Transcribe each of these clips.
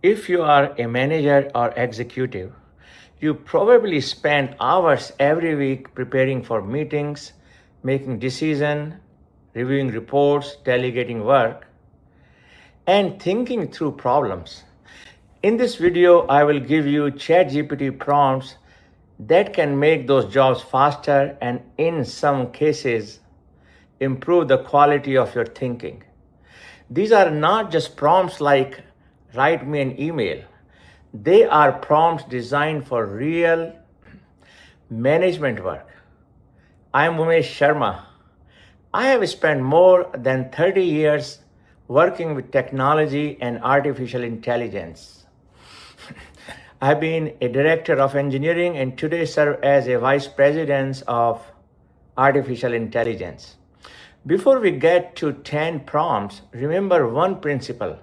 If you are a manager or executive, you probably spend hours every week preparing for meetings, making decisions, reviewing reports, delegating work, and thinking through problems. In this video, I will give you ChatGPT prompts that can make those jobs faster and, in some cases, improve the quality of your thinking. These are not just prompts like write me an email. They are prompts designed for real management work. I am Umesh Sharma. I have spent more than 30 years working with technology and artificial intelligence. I have been a director of engineering and today serve as a vice president of artificial intelligence. Before we get to 10 prompts, remember one principle.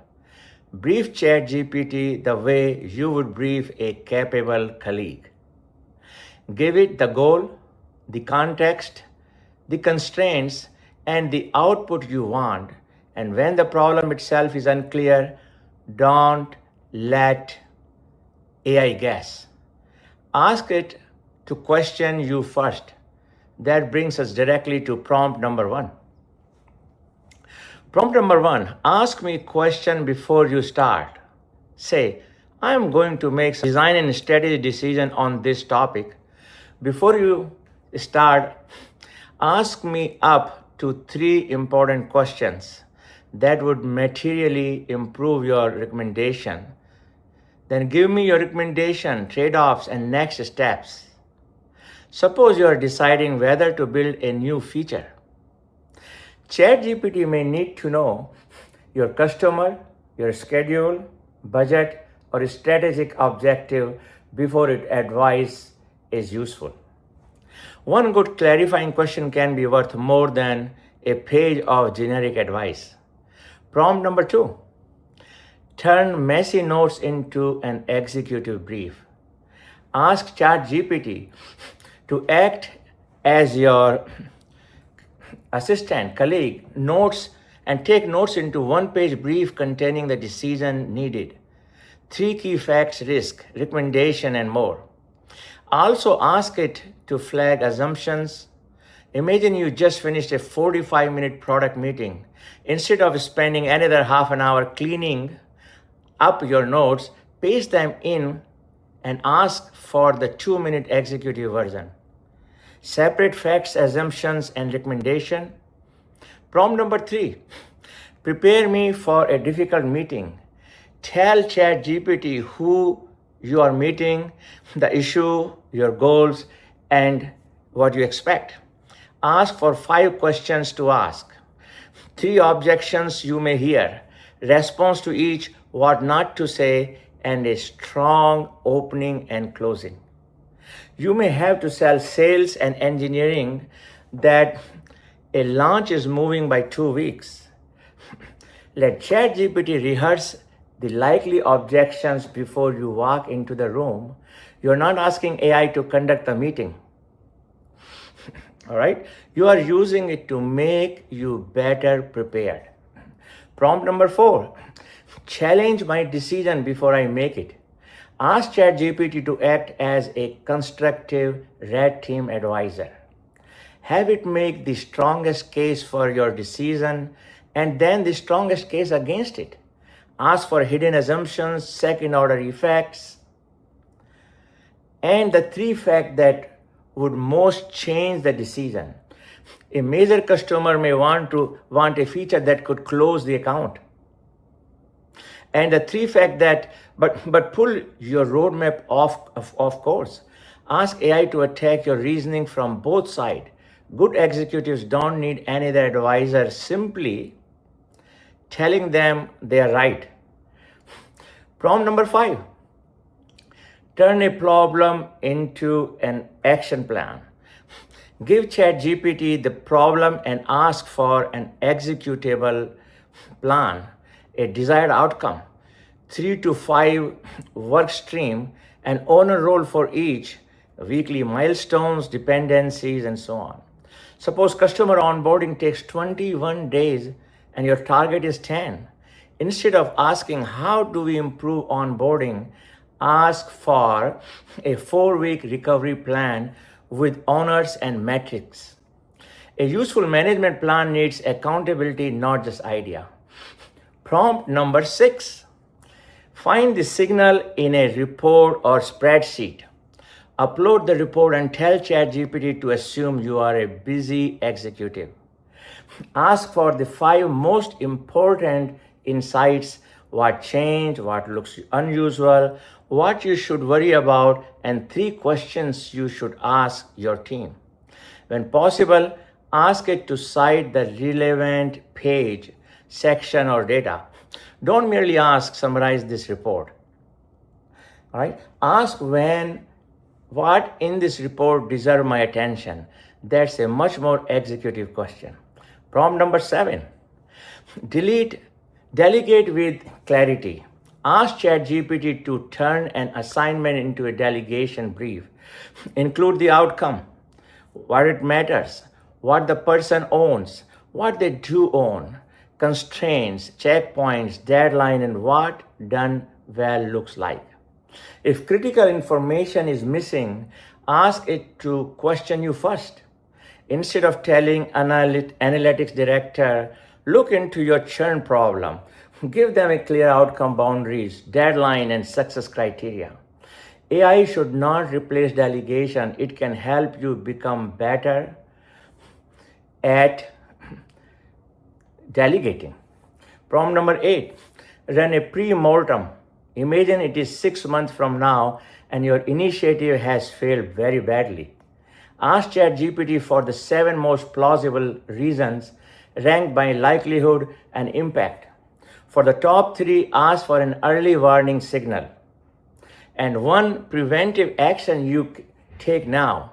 Brief ChatGPT the way you would brief a capable colleague. Give it the goal, the context, the constraints, and the output you want. And when the problem itself is unclear, don't let AI guess. Ask it to question you first. That brings us directly to prompt number 1. Prompt number 1, ask me a question before you start. Say, I am going to make some design and strategy decision on this topic. Before you start, ask me up to 3 important questions that would materially improve your recommendation. Then give me your recommendation, trade-offs, and next steps. Suppose you are deciding whether to build a new feature. ChatGPT may need to know your customer, your schedule, budget, or strategic objective before its advice is useful. One good clarifying question can be worth more than a page of generic advice. Prompt number 2, turn messy notes into an executive brief. Ask ChatGPT to act as your assistant, colleague, notes and take notes into one-page brief containing the decision needed, 3 key facts, risk, recommendation, and more. Also ask it to flag assumptions. Imagine you just finished a 45-minute product meeting. Instead of spending another half an hour cleaning up your notes, paste them in and ask for the 2-minute executive version. Separate facts, assumptions, and recommendation. Prompt number 3, prepare me for a difficult meeting. Tell ChatGPT who you are meeting, the issue, your goals, and what you expect. Ask for 5 questions to ask, 3 objections you may hear, response to each, what not to say, and a strong opening and closing. You may have to sell sales and engineering that a launch is moving by 2 weeks. Let ChatGPT rehearse the likely objections before you walk into the room. You're not asking AI to conduct the meeting. All right? You are using it to make you better prepared. Prompt number 4, challenge my decision before I make it. Ask ChatGPT to act as a constructive red team advisor. Have it make the strongest case for your decision and then the strongest case against it. Ask for hidden assumptions, second order effects, and the 3 facts that would most change the decision. A major customer may want a feature that could close the account. And the 3 fact that, but pull your roadmap off course. Ask AI to attack your reasoning from both sides. Good executives don't need any other advisor, simply telling them they are right. Prompt number 5, turn a problem into an action plan. Give ChatGPT the problem and ask for an executable plan, a desired outcome, 3 to 5 work stream, an owner role for each, weekly milestones, dependencies, and so on. Suppose customer onboarding takes 21 days and your target is 10. Instead of asking, how do we improve onboarding, ask for a 4-week recovery plan with honors and metrics. A useful management plan needs accountability, not just idea. Prompt number 6. Find the signal in a report or spreadsheet. Upload the report and tell ChatGPT to assume you are a busy executive. Ask for the 5 most important insights: what changed, what looks unusual, what you should worry about, and 3 questions you should ask your team. When possible, ask it to cite the relevant page, section, or data. Don't merely ask, summarize this report. All right? Ask what in this report deserve my attention. That's a much more executive question. Prompt number 7. Delegate with clarity. Ask ChatGPT to turn an assignment into a delegation brief. Include the outcome, what it matters, what the person owns, what they do own, constraints, checkpoints, deadline, and what done well looks like. If critical information is missing, ask it to question you first. Instead of telling analytics director, look into your churn problem, give them a clear outcome boundaries, deadline, and success criteria. AI should not replace delegation. It can help you become better at delegating. Prompt number 8. Run a pre-mortem. Imagine it is 6 months from now and your initiative has failed very badly. Ask ChatGPT for the 7 most plausible reasons ranked by likelihood and impact. For the top 3, ask for an early warning signal and 1 preventive action you take now.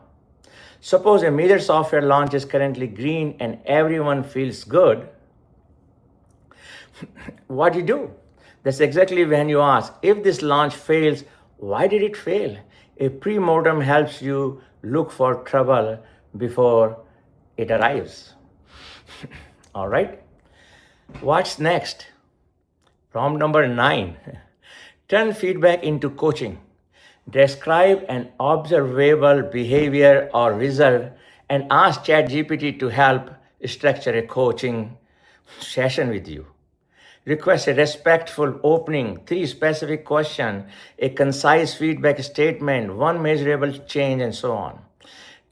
Suppose a major software launch is currently green and everyone feels good. What do you do? That's exactly when you ask, if this launch fails, why did it fail? A pre-mortem helps you look for trouble before it arrives. All right. What's next? Prompt number 9. Turn feedback into coaching. Describe an observable behavior or result and ask ChatGPT to help structure a coaching session with you. Request a respectful opening, 3 specific questions, a concise feedback statement, 1 measurable change, and so on.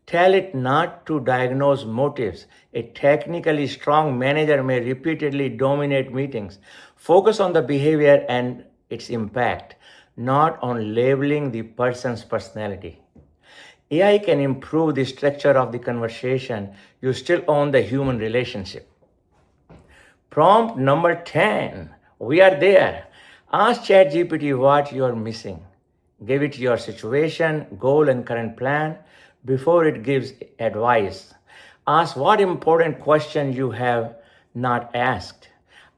Tell it not to diagnose motives. A technically strong manager may repeatedly dominate meetings. Focus on the behavior and its impact, not on labeling the person's personality. AI can improve the structure of the conversation. You still own the human relationship. Prompt number 10. We are there. Ask ChatGPT what you are missing. Give it your situation, goal, and current plan before it gives advice. Ask what important question you have not asked.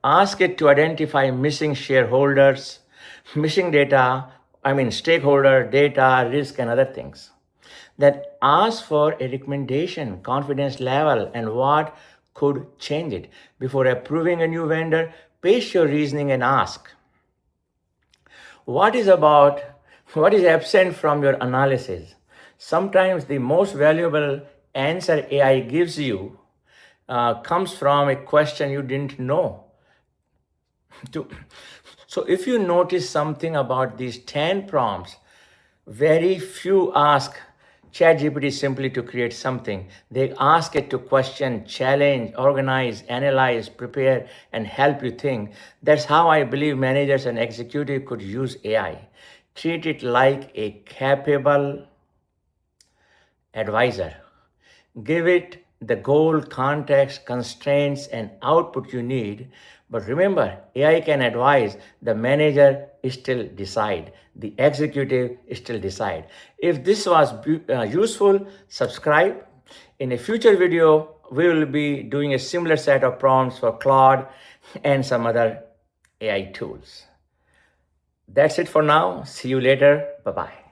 Ask it to identify missing shareholders, missing stakeholder data, risk, and other things. Then ask for a recommendation, confidence level, and what could change it. Before approving a new vendor, pace your reasoning and ask, what is absent from your analysis? Sometimes the most valuable answer AI gives you comes from a question you didn't know. So if you notice something about these 10 prompts, very few ask ChatGPT simply to create something. They ask it to question, challenge, organize, analyze, prepare, and help you think. That's how I believe managers and executives could use AI. Treat it like a capable advisor. Give it the goal, context, constraints, and output you need. But remember, AI can advise, the manager still decide, the executive still decide. If this was useful, subscribe. In a future video, we will be doing a similar set of prompts for Claude and some other AI tools. That's it for now. See you later. Bye-bye.